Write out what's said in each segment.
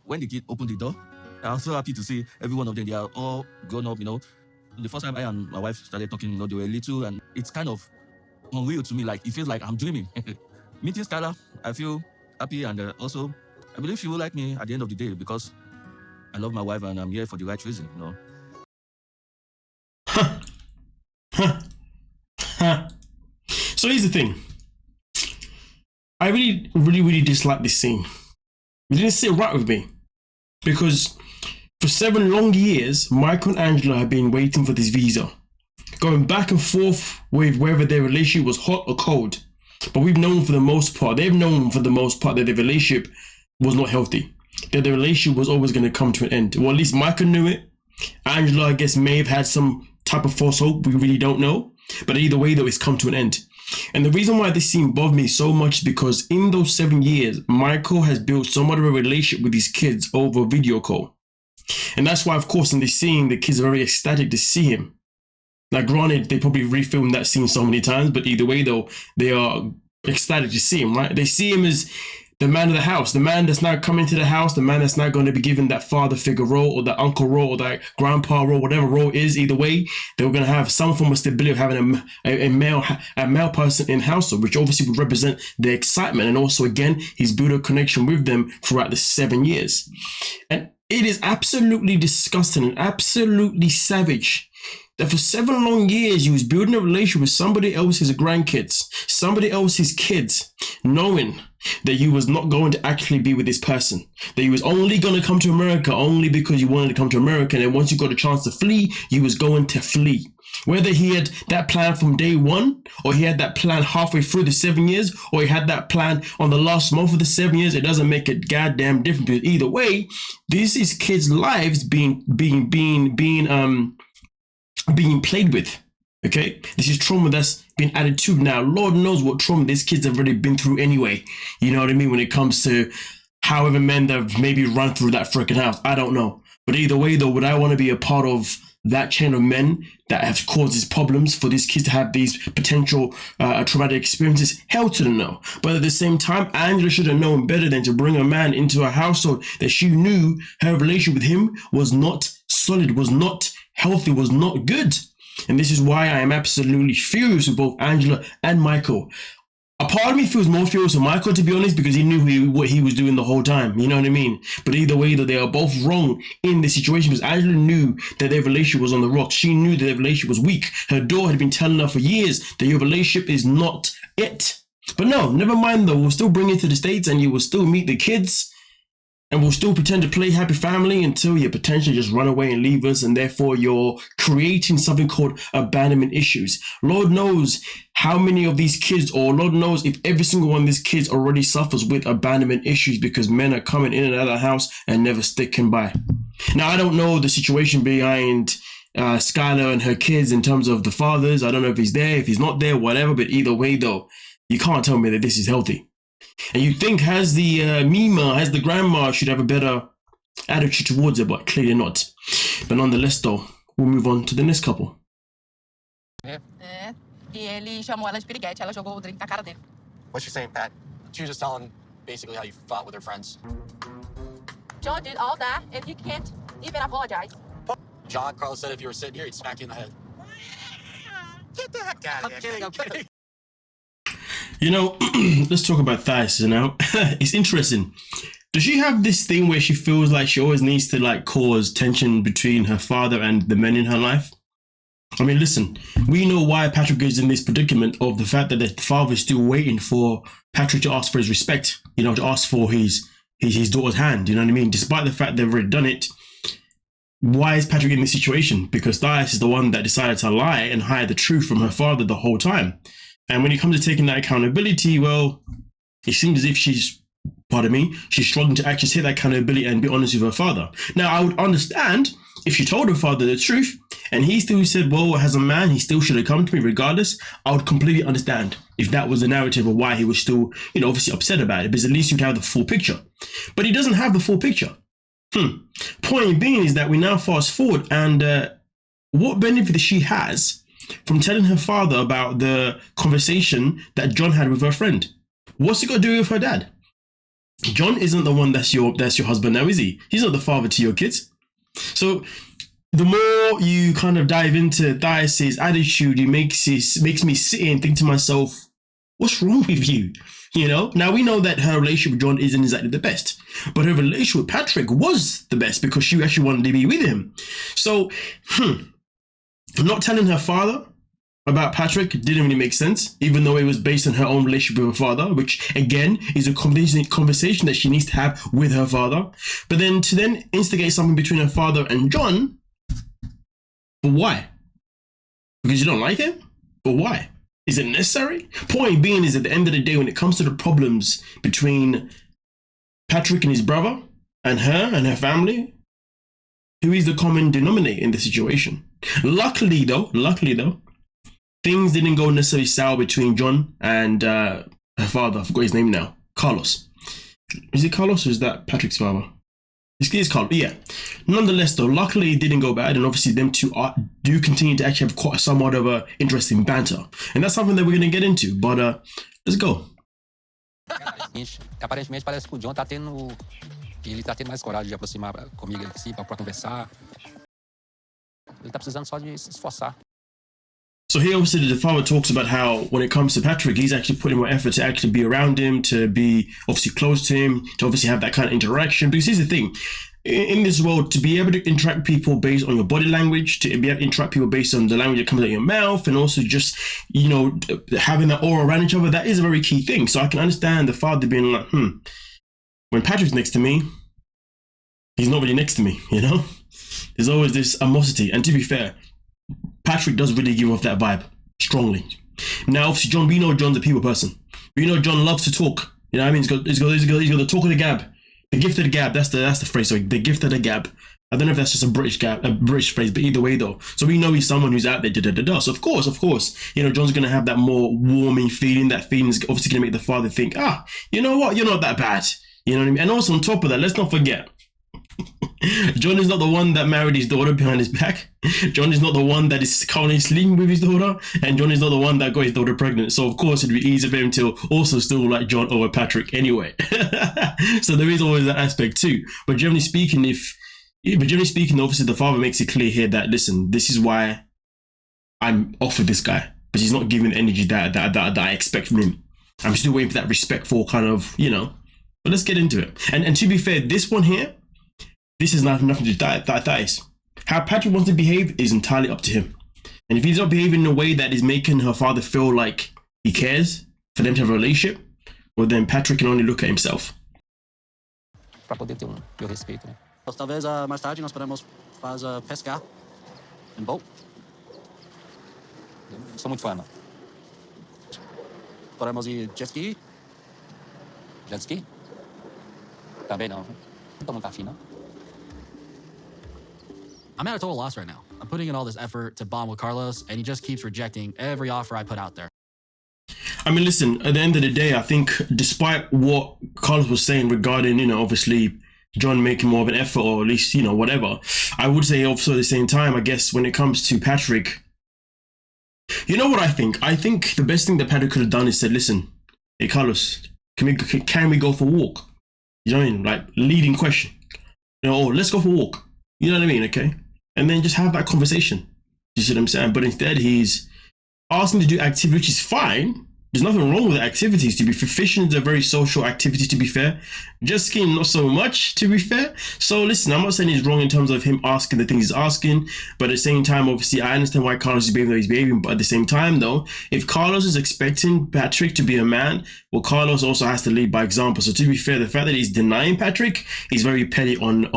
when the kid opened the door, I was so happy to see every one of them. They are all grown up, The first time I and my wife started talking, they were little, and it's kind of unreal to me. Like, it feels like I'm dreaming. Meeting Skylar, I feel happy, and also, I believe she will like me at the end of the day because I love my wife and I'm here for the right reason, So here's the thing. I really dislike this scene. It didn't sit right with me because for 7 long years, Michael and Angela have been waiting for this visa, going back and forth with whether their relationship was hot or cold. But they've known for the most part that their relationship was not healthy, that the relationship was always going to come to an end. Well, at least Michael knew it. Angela, I guess, may have had some type of false hope. We really don't know. But either way, though, it's come to an end. And the reason why this scene bothered me so much is because in those 7 years, Michael has built somewhat of a relationship with his kids over video call. And that's why, of course, in this scene, the kids are very ecstatic to see him. Like, granted, they probably refilmed that scene so many times, but either way, though, they are ecstatic to see him, right? They see him as the man of the house, the man that's now coming to the house, the man that's now going to be given that father figure role or that uncle role or that grandpa role, whatever role it is. Either way, they were going to have some form of stability of having a male person in household, which obviously would represent their excitement. And also, again, he's built a connection with them throughout the 7 years. And it is absolutely disgusting and absolutely savage that for 7 long years you was building a relationship with somebody else's grandkids, somebody else's kids, knowing that you was not going to actually be with this person, that you was only going to come to America only because you wanted to come to America, and then once you got a chance to flee, you was going to flee. Whether he had that plan from day one, or he had that plan halfway through the 7 years, or he had that plan on the last month of the 7 years, it doesn't make a goddamn difference. Because either way, this is kids' lives being played with. Okay, this is trauma that's been added to. Now, Lord knows what trauma these kids have already been through anyway. You know what I mean? When it comes to however men that have maybe run through that freaking house, I don't know. But either way, though, would I want to be a part of that chain of men that have caused these problems for these kids to have these potential traumatic experiences? Hell to the no. But at the same time, Angela should have known better than to bring a man into a household that she knew her relationship with him was not solid, was not healthy, was not good. And this is why I am absolutely furious with both Angela and Michael. A part of me feels more furious with Michael, to be honest, because he knew what he was doing the whole time. You know what I mean? But either way, though, they are both wrong in this situation, because Angela knew that their relationship was on the rocks. She knew that their relationship was weak. Her daughter had been telling her for years that your relationship is not it. But no, never mind, though. We'll still bring you to the States and you will still meet the kids. And we'll still pretend to play happy family until you potentially just run away and leave us. And therefore, you're creating something called abandonment issues. Lord knows how many of these kids, or Lord knows if every single one of these kids already suffers with abandonment issues because men are coming in and out of the house and never sticking by. Now, I don't know the situation behind Skylar and her kids in terms of the fathers. I don't know if he's there, if he's not there, whatever. But either way, though, you can't tell me that this is healthy. And you think has the the grandma should have a better attitude towards it, but clearly not. But nonetheless, though, we'll move on to the next couple. E ele chamou ela de piriguete, ela jogou o drink na cara dele. What's she saying, Pat? She was just telling basically how you fought with her friends. John did all that, and he can't even apologize. John, Carlos said if you were sitting here, he'd smack you in the head. Get the heck out of here. I'm kidding. You know, let's talk about Thais now. It's interesting. Does she have this thing where she feels like she always needs to like cause tension between her father and the men in her life? I mean, listen, we know why Patrick is in this predicament of the fact that the father is still waiting for Patrick to ask for his respect, you know, to ask for his daughter's hand, you know what I mean? Despite the fact they've already done it, why is Patrick in this situation? Because Thais is the one that decided to lie and hide the truth from her father the whole time. And when it comes to taking that accountability, well, it seems as if she's struggling to actually take that accountability and be honest with her father. Now, I would understand if she told her father the truth and he still said, well, as a man, he still should have come to me regardless. I would completely understand if that was the narrative of why he was still, you know, obviously upset about it, because at least you'd have the full picture. But he doesn't have the full picture. Point being is that we now fast forward and what benefit she has from telling her father about the conversation that John had with her friend. What's it got to do with her dad? John isn't the one that's your husband now, is he? He's not the father to your kids. So the more you kind of dive into Dice's attitude, it makes me sit and think to myself, what's wrong with you? You know, now we know that her relationship with John isn't exactly the best, but her relationship with Patrick was the best because she actually wanted to be with him. So, not telling her father about Patrick didn't really make sense, even though it was based on her own relationship with her father, which again is a conversation that she needs to have with her father. But then to instigate something between her father and John, but why? Because you don't like him? But why? Is it necessary? Point being is at the end of the day, when it comes to the problems between Patrick and his brother and her family, who is the common denominator in the situation? Luckily though, things didn't go necessarily sour between John and her father. I forgot his name now. Carlos. Is it Carlos or is that Patrick's father? It's Carlos, yeah. Nonetheless though, luckily it didn't go bad, and obviously them two do continue to actually have quite somewhat of a interesting banter. And that's something that we're going to get into, but let's go. Aparentemente parece que o John tá tendo... Ele tá tendo mais coragem de aproximar comigo aqui pra conversar. Ele tá precisando só de se esforçar. So here obviously the father talks about how when it comes to Patrick, he's actually putting more effort to actually be around him, to be obviously close to him, to obviously have that kind of interaction. Because here's the thing, in this world, to be able to interact with people based on your body language, to be able to interact with people based on the language that comes out of your mouth, and also just, you know, having that aura around each other, that is a very key thing. So I can understand the father being like, when Patrick's next to me, he's not really next to me, you know? There's always this animosity. And to be fair, Patrick does really give off that vibe strongly. Now, obviously, John, we know John's a people person. We know John loves to talk. You know what I mean? He's got the talk of the gab. The gift of the gab, that's the phrase. Sorry, the gift of the gab. I don't know if that's just a British phrase, but either way though. So we know he's someone who's out there, So of course, you know, John's gonna have that more warming feeling. That feeling is obviously gonna make the father think, you know what, you're not that bad. You know what I mean? And also on top of that, let's not forget, John is not the one that married his daughter behind his back. John is not the one that is currently sleeping with his daughter, and John is not the one that got his daughter pregnant. So of course it'd be easy for him to also still like John over Patrick anyway. So there is always that aspect too. But generally speaking, obviously the father makes it clear here that, listen, this is why I'm off with this guy, but he's not giving the energy that I expect from him. I'm still waiting for that respectful kind of, you know. But let's get into it. And to be fair, this one here, this is nothing to do with that is. How Patrick wants to behave is entirely up to him. And if he's not behaving in a way that is making her father feel like he cares for them to have a relationship, well then Patrick can only look at himself. Pra poder ter meu respeito, né? Talvez mais tarde nós podemos fazer pescar em boat. Sou muito fã, não. Podemos ir jet ski. Jet ski? Também não. Não tô muito afim, não. I'm at a total loss right now. I'm putting in all this effort to bond with Carlos, and he just keeps rejecting every offer I put out there. I mean, listen, at the end of the day, I think despite what Carlos was saying regarding, you know, obviously John making more of an effort, or at least, you know, whatever, I would say also at the same time, I guess when it comes to Patrick, you know what I think? I think the best thing that Patrick could have done is said, listen, hey, Carlos, can we go for a walk? You know what I mean? Like, leading question. You know, let's go for a walk. You know what I mean? Okay. And then just have that conversation. You see what I'm saying? But instead, he's asking to do activity, which is fine. There's nothing wrong with the activities. To be fair, fishing is a very social activity, to be fair. Jet skiing, not so much, to be fair. So listen, I'm not saying he's wrong in terms of him asking the things he's asking, but at the same time, obviously, I understand why Carlos is behaving the way he's behaving. But at the same time, though, if Carlos is expecting Patrick to be a man, well, Carlos also has to lead by example. So to be fair, the fact that he's denying Patrick is very petty on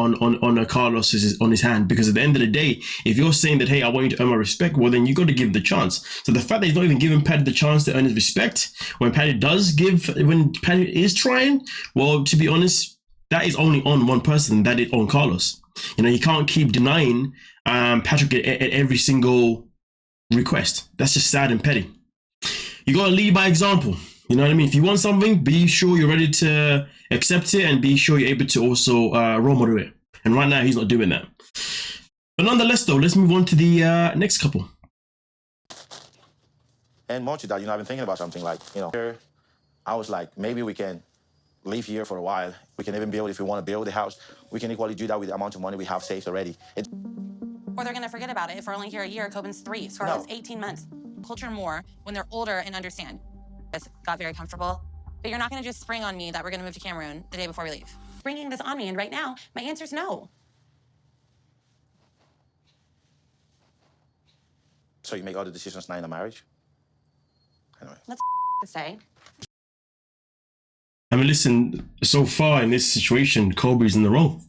Carlos on his hand. Because at the end of the day, if you're saying that, hey, I want you to earn my respect, well, then you got to give the chance. So the fact that he's not even giving Patty the chance to earn his respect, when Patty is trying, well, to be honest, that is only on one person, that is on Carlos. You know, you can't keep denying Patrick at every single request. That's just sad and petty. You got to lead by example. You know what I mean? If you want something, be sure you're ready to accept it, and be sure you're able to also role model it. And right now, he's not doing that. But nonetheless, though, let's move on to the next couple. And more to that, you know, I've been thinking about something like, you know, I was like, maybe we can live here for a while. We can even build, if we want to build a house, we can equally do that with the amount of money we have saved already. Or they're gonna forget about it if we're only here a year. Coben's 3, Scarlett's 18 months. Culture more when they're older and understand. Just got very comfortable, but you're not gonna just spring on me that we're gonna move to Cameroon the day before we leave. Bringing this on me, and right now, my answer is no. So you make all the decisions now in a marriage? Anyway. Let's say. I mean, listen, so far in this situation, Kobe's in the wrong.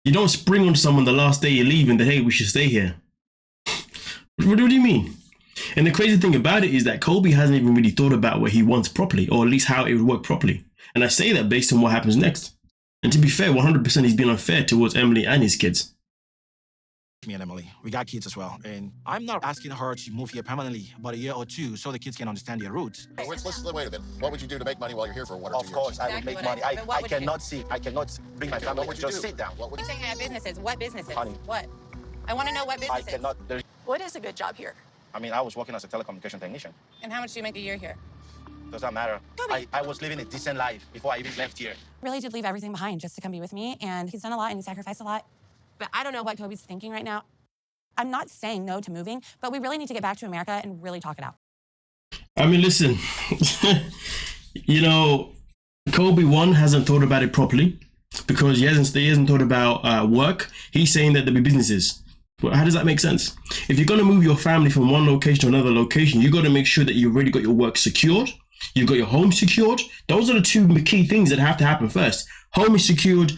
You don't spring on someone the last day you're leaving that, hey, we should stay here. What do you mean? And the crazy thing about it is that Kobe hasn't even really thought about what he wants properly, or at least how it would work properly. And I say that based on what happens next. And to be fair, 100% he's been unfair towards Emily and his kids. Me and Emily, we got kids as well. And I'm not asking her to move here permanently, but a year or two so the kids can understand their roots. Wait a minute. What would you do to make money while you're here for 1 or 2 years? Of course, I would make money. I cannot bring my family. Just sit down. You're saying I have businesses. What businesses? Honey. What? I want to know what businesses. I cannot. What is a good job here? I mean, I was working as a telecommunication technician. And how much do you make a year here? Does that matter? I was living a decent life before I even left here. Really did leave everything behind just to come be with me, and he's done a lot and he sacrificed a lot. But I don't know what Kobe's thinking right now. I'm not saying no to moving, but we really need to get back to America and really talk it out. I mean, listen, you know, Kobe, one, hasn't thought about it properly because he hasn't thought about work. He's saying that there'll be businesses. Well, how does that make sense? If you're going to move your family from one location to another location, you've got to make sure that you've already got your work secured. You've got your home secured. Those are the two key things that have to happen first. Home is secured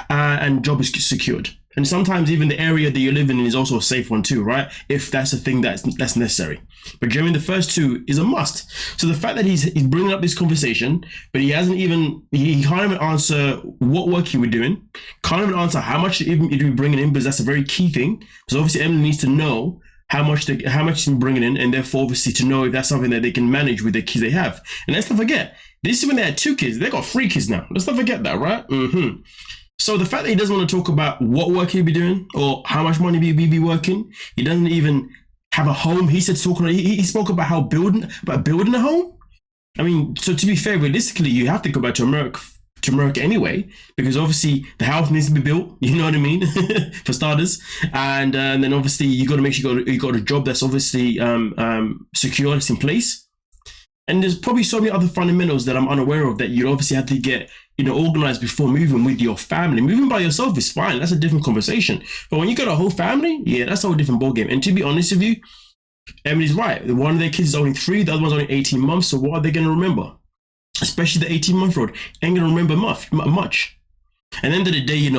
and job is secured. And sometimes even the area that you're living in is also a safe one too, right? If that's a thing that's necessary. But generally the first two is a must. So the fact that he's bringing up this conversation, but he can't even answer what work he was doing, can't even answer how much he'd be bringing in, because that's a very key thing. Because obviously Emily needs to know how much he's bringing in, and therefore obviously to know if that's something that they can manage with the kids they have. And let's not forget, this is when they had 2 kids. They got 3 kids now. Let's not forget that, right? So the fact that he doesn't want to talk about what work he'll be doing or how much money he'll be working, he doesn't even have a home. He spoke about how building a home. I mean, so to be fair, realistically, you have to go back to America anyway, because obviously the house needs to be built. You know what I mean, for starters, and then obviously you got to make sure you got a job that's obviously secure, it's in place. And there's probably so many other fundamentals that I'm unaware of that you obviously have to get, organized before moving with your family. Moving by yourself is fine. That's a different conversation. But when you got a whole family, yeah, that's a whole different ballgame. And to be honest with you, Emily's right. One of their kids is only 3, the other one's only 18 months. So what are they going to remember? Especially the 18-month-old ain't going to remember much. At the end of the day,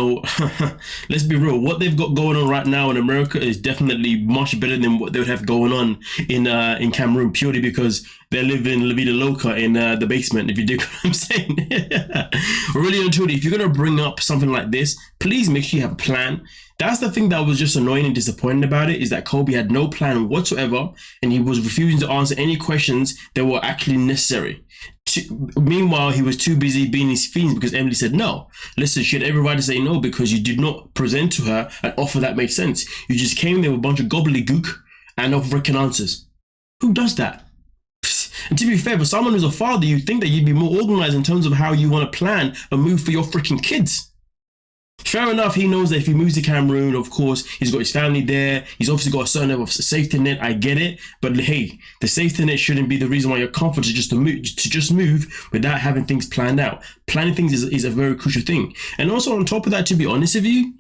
let's be real. What they've got going on right now in America is definitely much better than what they would have going on in Cameroon, purely because they're living La Vida Loca in the basement, if you dig what I'm saying. Really and truly, if you're going to bring up something like this, please make sure you have a plan. That's the thing that was just annoying and disappointing about it, is that Kobe had no plan whatsoever, and he was refusing to answer any questions that were actually necessary. Meanwhile, he was too busy being his fiends because Emily said no. Listen, she had every right to say no because you did not present to her an offer that made sense. You just came there with a bunch of gobbledygook and no freaking answers. Who does that? And to be fair, for someone who's a father, you'd think that you'd be more organized in terms of how you want to plan a move for your freaking kids. Fair enough, he knows that if he moves to Cameroon, of course, he's got his family there. He's obviously got a certain level of safety net. I get it. But hey, the safety net shouldn't be the reason why you're comfortable to just move without having things planned out. Planning things is a very crucial thing. And also on top of that, to be honest with you,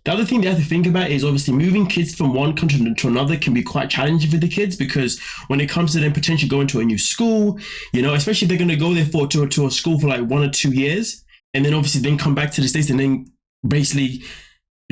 the other thing they have to think about is obviously moving kids from one country to another can be quite challenging for the kids, because when it comes to them potentially going to a new school, especially if they're going to go there to a school for like 1 or 2 years, and then obviously then come back to the States and then basically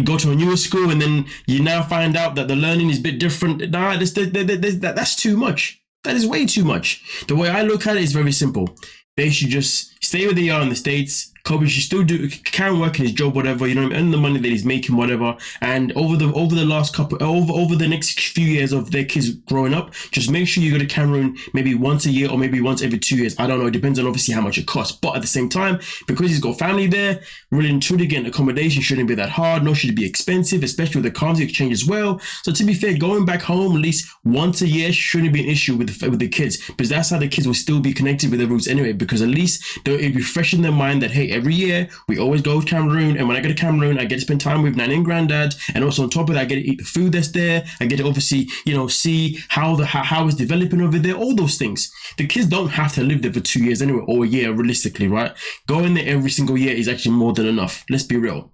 go to a newer school, and then you now find out that the learning is a bit different. That's too much. That is way too much. The way I look at it is very simple. They should just stay where they are in the States, Kobe should still carry on working his job, whatever, you know, earn the money that he's making, whatever. And over the next few years of their kids growing up, just make sure you go to Cameroon maybe once a year or maybe once every 2 years. I don't know. It depends on obviously how much it costs. But at the same time, because he's got family there, really and truly getting accommodation shouldn't be that hard, nor should it be expensive, especially with the currency exchange as well. So to be fair, going back home at least once a year shouldn't be an issue with the kids, because that's how the kids will still be connected with their roots anyway, because at least it'll be fresh in their mind that, hey, every year we always go to Cameroon, and when I go to Cameroon, I get to spend time with Nan and Granddad, and also on top of that, I get to eat the food that's there. I get to obviously, you know, see how it's developing over there, all those things. The kids don't have to live there for 2 years anyway, or a year, realistically, right? Going there every single year is actually more than enough. Let's be real.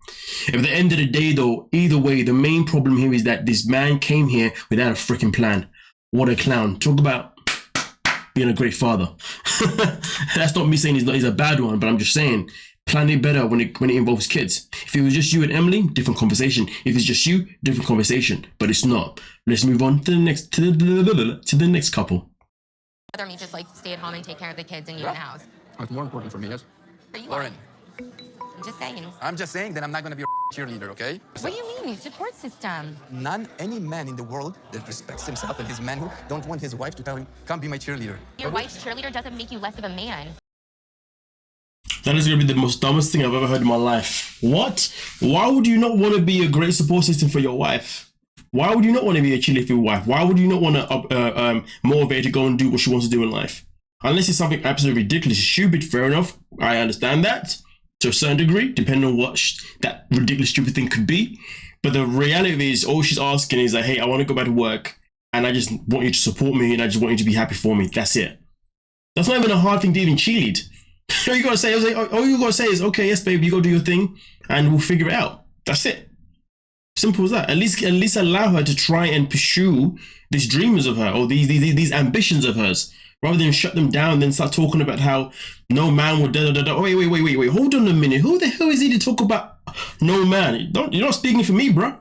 At the end of the day, though, either way, the main problem here is that this man came here without a freaking plan. What a clown. Talk about being a great father. That's not me saying he's a bad one, but I'm just saying, plan it better when it involves kids. If it was just you and Emily, different conversation. If it's just you, different conversation. But it's not. Let's move on to the next couple. Rather me just like stay at home and take care of the kids and you in the house. It's more important for me, yes. Are you Lauren. I'm just saying. I'm just saying that I'm not going to be a cheerleader, okay? What do you mean? Support system. Any man in the world that respects himself and his manhood don't want his wife to tell him, come be my cheerleader. Your wife's cheerleader doesn't make you less of a man. That is going to be the most dumbest thing I've ever heard in my life. What? Why would you not want to be a great support system for your wife? Why would you not want to be a cheerleader for your wife? Why would you not want to motivate her to go and do what she wants to do in life? Unless it's something absolutely ridiculous, stupid, fair enough. I understand that to a certain degree, depending on what that ridiculous, stupid thing could be. But the reality is, all she's asking is like, hey, I want to go back to work, and I just want you to support me, and I just want you to be happy for me. That's it. That's not even a hard thing to even cheerlead. All you gotta say is, okay, yes, babe, you go do your thing, and we'll figure it out. That's it. Simple as that. At least allow her to try and pursue these dreams of her, or these ambitions of hers, rather than shut them down and then start talking about how no man would da. Wait, hold on a minute. Who the hell is he to talk about no man? You're not speaking for me, bro.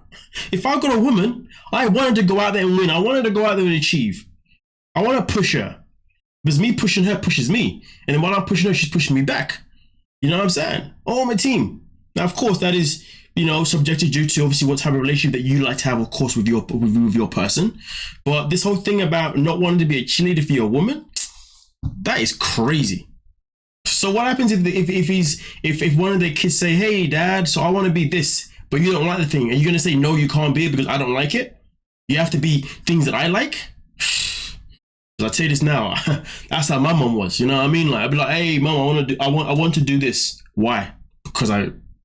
If I got a woman, I wanted to go out there and win. I wanted to go out there and achieve. I want to push her. Because me pushing her pushes me. And then while I'm pushing her, she's pushing me back. You know what I'm saying? All my team. Now, of course, that is, you know, subjected due to obviously what type of relationship that you like to have, of course, with your person. But this whole thing about not wanting to be a cheerleader for your woman, that is crazy. So what happens if one of their kids say, hey, dad, so I want to be this, but you don't like the thing, and you're going to say, no, you can't be it because I don't like it? You have to be things that I like? I'll tell you this now, that's how my mom was, you know what I mean? Like, I'd be like, hey, mom, I want to do this. Why? Because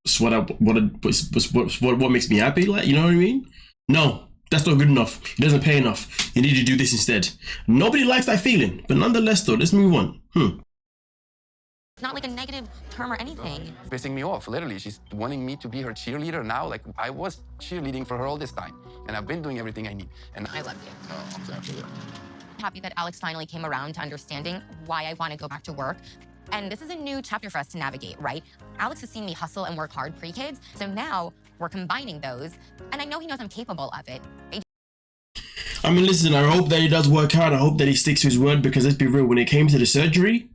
it's what makes me happy, like, you know what I mean? No, that's not good enough. It doesn't pay enough. You need to do this instead. Nobody likes that feeling, but nonetheless, though, let's move on. It's not like a negative term or anything. Pissing me off, literally. She's wanting me to be her cheerleader now. Like, I was cheerleading for her all this time, and I've been doing everything I need. And I love you. Oh, I'm glad for that. Happy that Alex finally came around to understanding why I want to go back to work. And this is a new chapter for us to navigate, right? Alex has seen me hustle and work hard pre-kids, so now we're combining those, and I know he knows I'm capable of it. I mean, listen, I hope that he does work out. I hope that he sticks to his word, because let's be real, when it came to the surgery,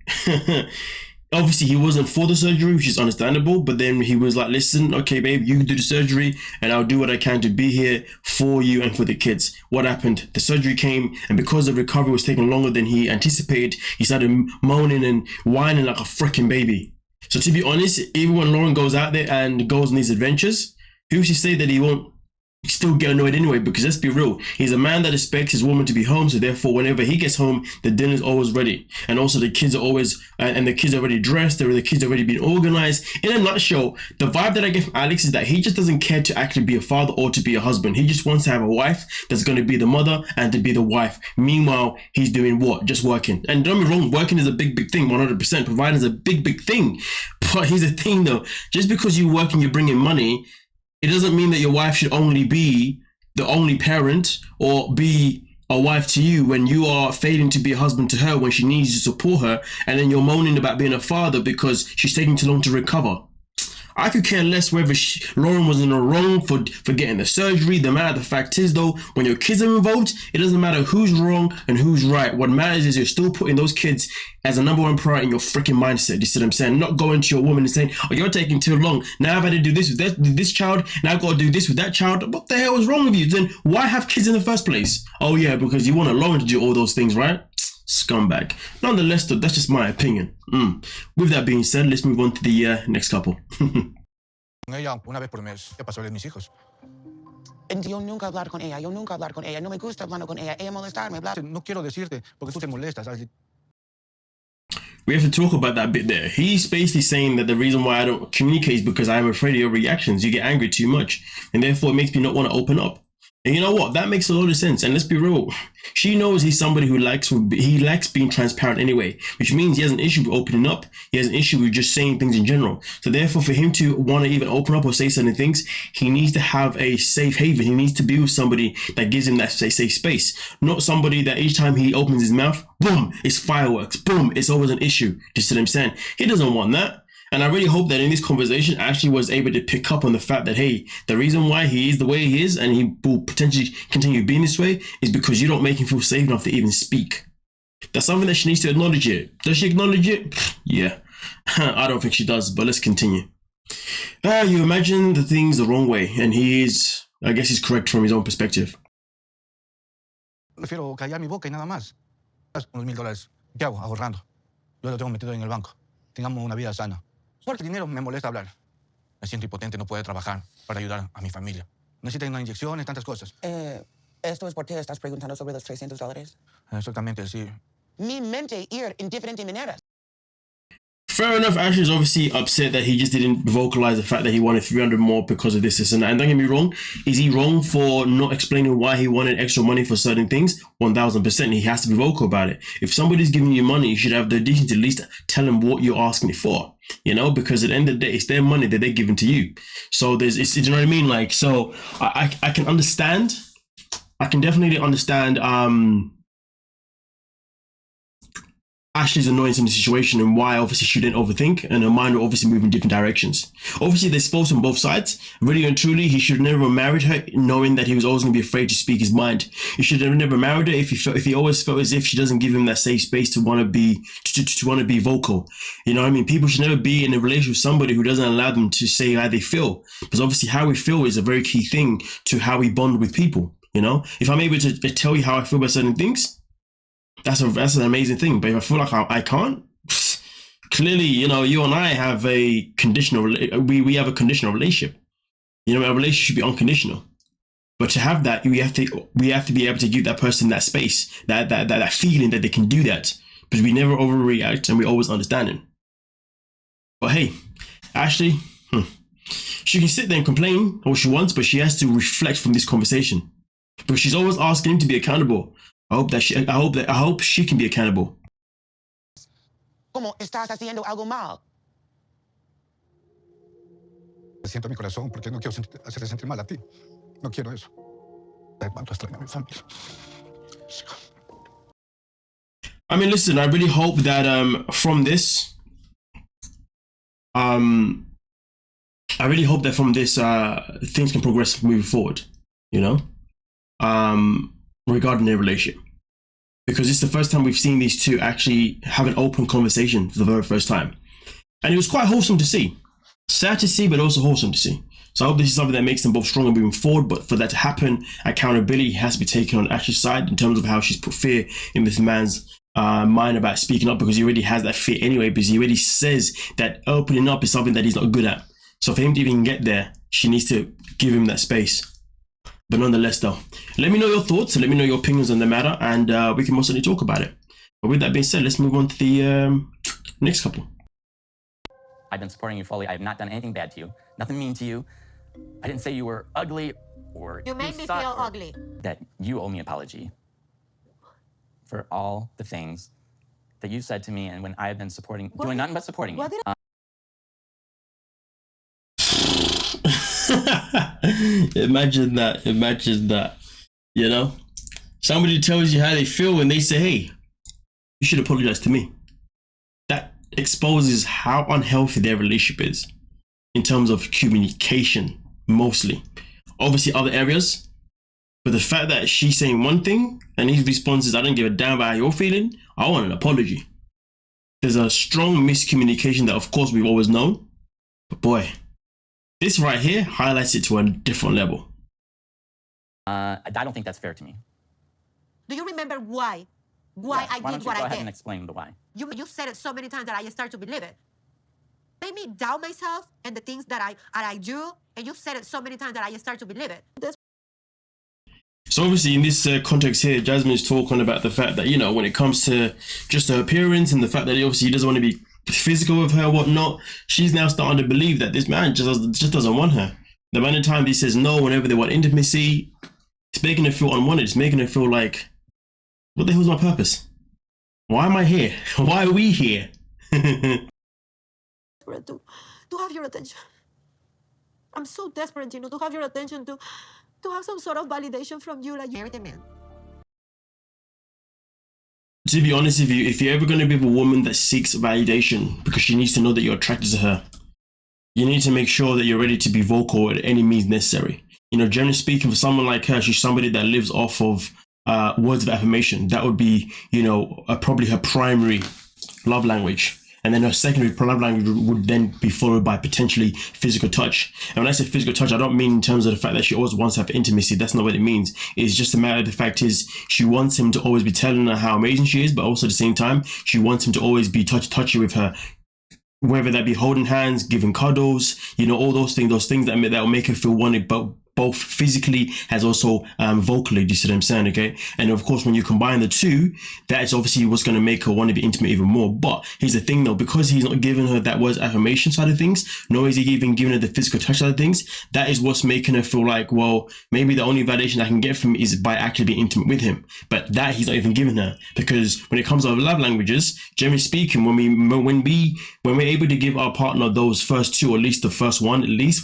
obviously he wasn't for the surgery, which is understandable, but then he was like, listen, okay, babe, you can do the surgery and I'll do what I can to be here for you and for the kids. What happened? The surgery came, and because the recovery was taking longer than he anticipated, he started moaning and whining like a freaking baby. So to be honest, even when Lauren goes out there and goes on these adventures, who's to say that he won't still get annoyed anyway? Because let's be real, he's a man that expects his woman to be home, so therefore whenever he gets home, the dinner's always ready, and also the kids are always and the kids are already dressed, the kids are already been organized. In a nutshell, the vibe that I get from Alex is that he just doesn't care to actually be a father or to be a husband. He just wants to have a wife that's going to be the mother and to be the wife. Meanwhile, he's doing what? Just working. And don't get me wrong, working is a big thing, 100%. Providing is a big thing. But here's the thing though, just because you work and you're bringing money, it doesn't mean that your wife should only be the only parent or be a wife to you when you are failing to be a husband to her when she needs you to support her, and then you're moaning about being a father because she's taking too long to recover. I could care less whether Lauren was in the wrong for getting the surgery. The fact is though, when your kids are involved, it doesn't matter who's wrong and who's right. What matters is you're still putting those kids as a number one priority in your freaking mindset. You see what I'm saying? Not going to your woman and saying, oh, you're taking too long. Now I've had to do this with this child. Now I've got to do this with that child. What the hell is wrong with you? Then why have kids in the first place? Oh yeah, because you want Lauren to do all those things, right? Scumbag. Nonetheless though, that's just my opinion. With that being said, let's move on to the next couple. Ella una vez por mes, ¿qué pasó de mis hijos? Yo nunca hablar con ella, no me gusta hablando con ella molestarme, bla. No quiero decirte porque tú te molestas. We have to talk about that bit there. He's basically saying that the reason why I don't communicate is because I'm afraid of your reactions. You get angry too much, and therefore it makes me not want to open up. And you know what? That makes a lot of sense. And let's be real. She knows he's somebody who likes being transparent anyway, which means he has an issue with opening up. He has an issue with just saying things in general. So therefore, for him to want to even open up or say certain things, he needs to have a safe haven. He needs to be with somebody that gives him that safe space, not somebody that each time he opens his mouth, boom, it's fireworks. Boom, it's always an issue. You see what I'm saying? He doesn't want that. And I really hope that in this conversation, Ashley was able to pick up on the fact that, hey, the reason why he is the way he is and he will potentially continue being this way is because you don't make him feel safe enough to even speak. That's something that she needs to acknowledge it. Does she acknowledge it? Yeah. I don't think she does, but let's continue. You imagine the things the wrong way, and he is, I guess he's correct from his own perspective. Prefiero callar mi boca y nada más. Unos $1000. ¿Qué hago? Ahorrando. Yo lo tengo metido en el banco. Tengamos una vida sana. Porque el dinero me molesta hablar. Me siento impotente, no puedo trabajar para ayudar a mi familia. Necesitan una inyección y tantas cosas. Esto es porque estás preguntando sobre los $300. Exactamente, sí. Mi mente ir en diferentes maneras. Fair enough, Ashley's obviously upset that he just didn't vocalize the fact that he wanted 300 more because of this and that. And don't get me wrong, is he wrong for not explaining why he wanted extra money for certain things? 1000%. He has to be vocal about it. If somebody's giving you money, you should have the decency to at least tell them what you're asking it for. You know, because at the end of the day, it's their money that they're giving to you. So you know what I mean? Like, so I can understand. I can definitely understand Ashley's annoyance in the situation and why obviously she didn't overthink and her mind will obviously move in different directions. Obviously there's faults on both sides. Really and truly, he should have never married her knowing that he was always going to be afraid to speak his mind. He should have never married her if he always felt as if she doesn't give him that safe space to want to be vocal. You know what I mean? People should never be in a relationship with somebody who doesn't allow them to say how they feel, because obviously how we feel is a very key thing to how we bond with people. You know, if I'm able to tell you how I feel about certain things, that's an amazing thing. But if I feel like I can't, clearly, you know, you and I have a conditional. We have a conditional relationship. You know, a relationship should be unconditional. But to have that, we have to be able to give that person that space, that feeling that they can do that. Because we never overreact and we always understand it. But hey, Ashley, she can sit there and complain all she wants, but she has to reflect from this conversation. Because she's always asking him to be accountable. I hope she can be accountable. Como estás haciendo algo mal. Siento mi corazón porque no quiero hacerte sentir mal a ti. No quiero eso. Extraño a mi familia. I mean, listen, I really hope that from this, things can progress moving forward, you know, regarding their relationship. Because it's the first time we've seen these two actually have an open conversation for the very first time. And it was quite wholesome to see. Sad to see, but also wholesome to see. So I hope this is something that makes them both stronger moving forward. But for that to happen, accountability has to be taken on Ashley's side in terms of how she's put fear in this man's mind about speaking up, because he already has that fear anyway, because he already says that opening up is something that he's not good at. So for him to even get there, she needs to give him that space. But nonetheless, though, let me know your thoughts and let me know your opinions on the matter, and we can most certainly talk about it. But with that being said, let's move on to the next couple. I've been supporting you fully. I have not done anything bad to you, nothing mean to you. I didn't say you were ugly or you made me feel ugly. That you owe me an apology for all the things that you said to me, and when I have been doing nothing but supporting you. Imagine that, you know, somebody tells you how they feel and they say, hey, you should apologize to me. That exposes how unhealthy their relationship is. in terms of communication, mostly. Obviously other areas, but the fact that she's saying one thing and his response is, I don't give a damn about how you're feeling, I want an apology. There's a strong miscommunication that of course we've always known, but boy, this right here highlights it to a different level. I don't think that's fair to me. Do you remember why? Why I did what I did? Why don't you go ahead and explain the why? You said it so many times that I start to believe it. Made me doubt myself and the things that I do, and you said it so many times that I start to believe it. So obviously in this context here, Jasmine is talking about the fact that, you know, when it comes to just her appearance and the fact that obviously he doesn't want to be physical with her, whatnot, she's now starting to believe that this man just doesn't want her. The amount of time he says no whenever they want intimacy, it's making her feel unwanted. It's making her feel like, what the hell's my purpose? Why am I here? Why are we here? To have your attention. I'm so desperate, Gino, to have your attention, to have some sort of validation from you, like you married a man. To be honest with you, if you're ever going to be with a woman that seeks validation because she needs to know that you're attracted to her, you need to make sure that you're ready to be vocal at any means necessary. You know, generally speaking, for someone like her, she's somebody that lives off of words of affirmation. That would be, you know, probably her primary love language. And then her secondary love language would then be followed by potentially physical touch. And when I say physical touch, I don't mean in terms of the fact that she always wants to have intimacy. That's not what it means. It's just a matter of the fact is she wants him to always be telling her how amazing she is, but also at the same time, she wants him to always be touchy with her. Whether that be holding hands, giving cuddles, you know, all those things that will make her feel wanted, but both physically as also vocally. Do you see what I'm saying? Okay. And of course, when you combine the two, that is obviously what's going to make her want to be intimate even more. But here's the thing though, because he's not giving her that words affirmation side of things, nor is he even giving her the physical touch side of things, that is what's making her feel like, well, maybe the only validation I can get from him is by actually being intimate with him. But that he's not even giving her, because when it comes to love languages, generally speaking, when we're able to give our partner those first two, or at least the first one, at least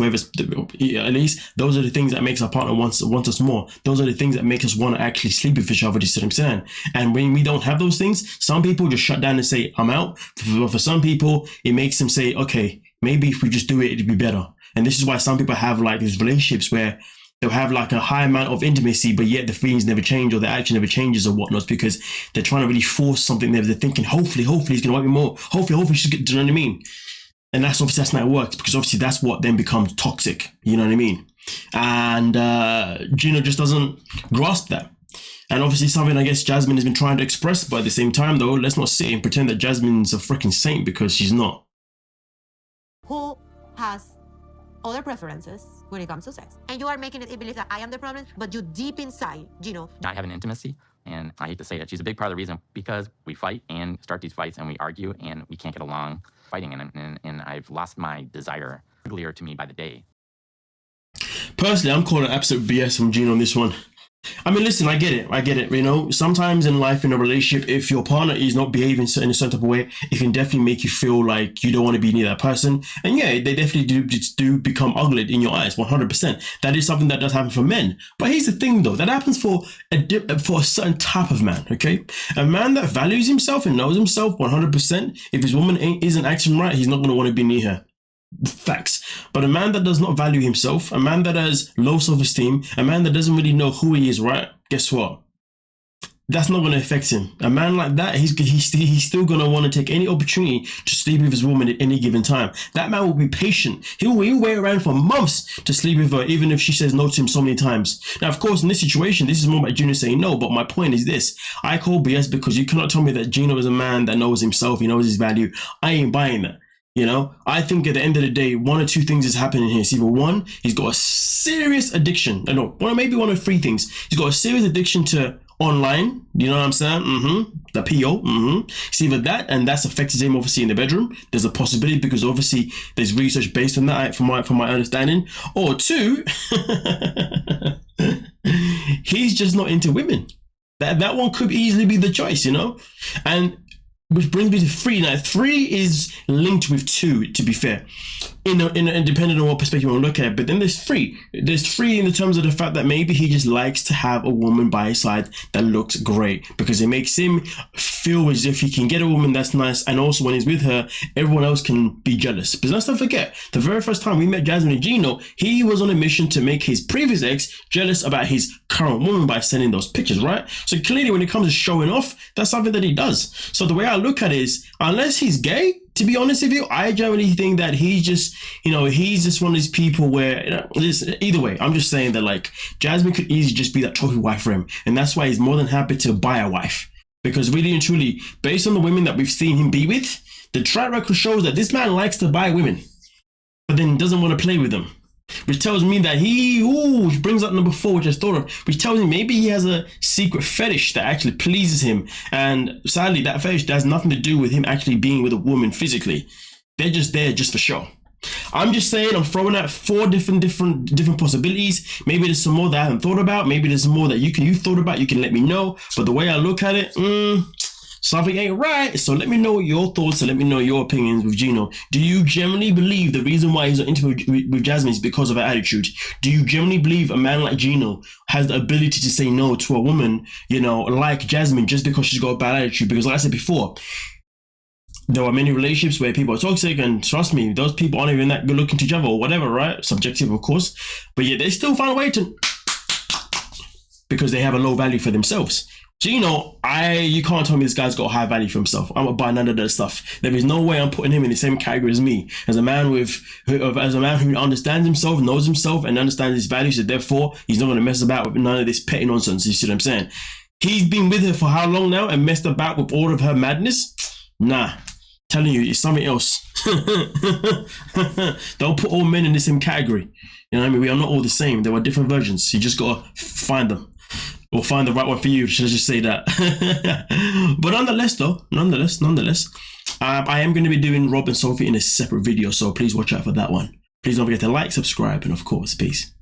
those are the things that makes our partner want us more. Those are the things that make us want to actually sleep with each other. Do you see what I'm saying? And when we don't have those things, some people just shut down and say, I'm out. For some people, it makes them say, okay, maybe if we just do it, it'd be better. And this is why some people have like these relationships where they'll have like a high amount of intimacy, but yet the feelings never change or the action never changes or whatnot, because they're trying to really force something there. They're thinking, hopefully he's going to want me more. Hopefully she's going to, do you know what I mean? And that's obviously, that's not how it works, because obviously that's what then becomes toxic. You know what I mean? And Gino just doesn't grasp that. And obviously something I guess Jasmine has been trying to express, but at the same time though, let's not sit and pretend that Jasmine's a freaking saint, because she's not. Who has other preferences when it comes to sex? And you are making it believe that I am the problem, but you deep inside, Gino. Not having intimacy, and I hate to say that, she's a big part of the reason, because we fight and start these fights and we argue and we can't get along fighting, and I've lost my desire uglier to me by the day. Personally, I'm calling absolute BS from Gino on this one. I mean, listen, I get it, you know, sometimes in life, in a relationship, if your partner is not behaving in a certain type of way, it can definitely make you feel like you don't want to be near that person. And yeah, they definitely do become ugly in your eyes, 100%. That is something that does happen for men. But here's the thing though, that happens for a certain type of man, okay? A man that values himself and knows himself 100%, if his woman isn't acting right, he's not going to want to be near her. Facts. But a man that does not value himself, a man that has low self-esteem, a man that doesn't really know who he is, right? Guess what? That's not going to affect him. A man like that, he's still going to want to take any opportunity to sleep with his woman at any given time. That man will be patient. He'll wait around for months to sleep with her, even if she says no to him so many times. Now, of course, in this situation, this is more about Gino saying no, but my point is this. I call BS because you cannot tell me that Gino is a man that knows himself, he knows his value. I ain't buying that. You know, I think at the end of the day, one or two things is happening here. It's either one, he's got a serious addiction. Maybe one of three things. He's got a serious addiction to online. You know what I'm saying? The PO. It's either that, and that's affected him obviously in the bedroom. There's a possibility, because obviously there's research based on that from my understanding. Or two, he's just not into women. That one could easily be the choice, you know? And which brings me to 3. Now 3 is linked with 2, to be fair, in depending on what perspective you want to look at it. But then there's 3 in the terms of the fact that maybe he just likes to have a woman by his side that looks great, because it makes him feel as if he can get a woman that's nice, and also when he's with her, everyone else can be jealous. But let's not forget, the very first time we met Jasmine and Gino, he was on a mission to make his previous ex jealous about his current woman by sending those pictures, right? So clearly when it comes to showing off, that's something that he does. So the way I look at it is, unless he's gay, to be honest with you, I generally think that he's just one of these people where, either way, I'm just saying that like Jasmine could easily just be that trophy wife for him, and that's why he's more than happy to buy a wife. Because really and truly, based on the women that we've seen him be with, the track record shows that this man likes to buy women, but then doesn't want to play with them. Which tells me that which brings up number 4, which I thought of, which tells me maybe he has a secret fetish that actually pleases him. And sadly, that fetish has nothing to do with him actually being with a woman physically. They're just there just for show. I'm just saying, I'm throwing out 4 different possibilities. Maybe there's some more that I haven't thought about. Maybe there's more that you thought about. You can let me know. But the way I look at it, something ain't right. So let me know your thoughts and let me know your opinions with Gino. Do you generally believe the reason why he's not intimate with Jasmine is because of her attitude? Do you generally believe a man like Gino has the ability to say no to a woman, like Jasmine, just because she's got a bad attitude? Because like I said before, there are many relationships where people are toxic, and trust me, those people aren't even that good looking to each other or whatever, right? Subjective, of course. But yet they still find a way to, because they have a low value for themselves. Gino, you can't tell me this guy's got a high value for himself. I'm not buying none of that stuff. There is no way I'm putting him in the same category as me, as a man who understands himself, knows himself, and understands his values. So therefore, he's not going to mess about with none of this petty nonsense. You see what I'm saying? He's been with her for how long now and messed about with all of her madness? Nah, telling you, it's something else. Don't put all men in the same category. You know what I mean? We are not all the same. There are different versions. You just gotta find them. Or find the right one for you, should I just say that? But nonetheless, I am going to be doing Rob and Sophie in a separate video, so please watch out for that one. Please don't forget to like, subscribe, and of course, peace.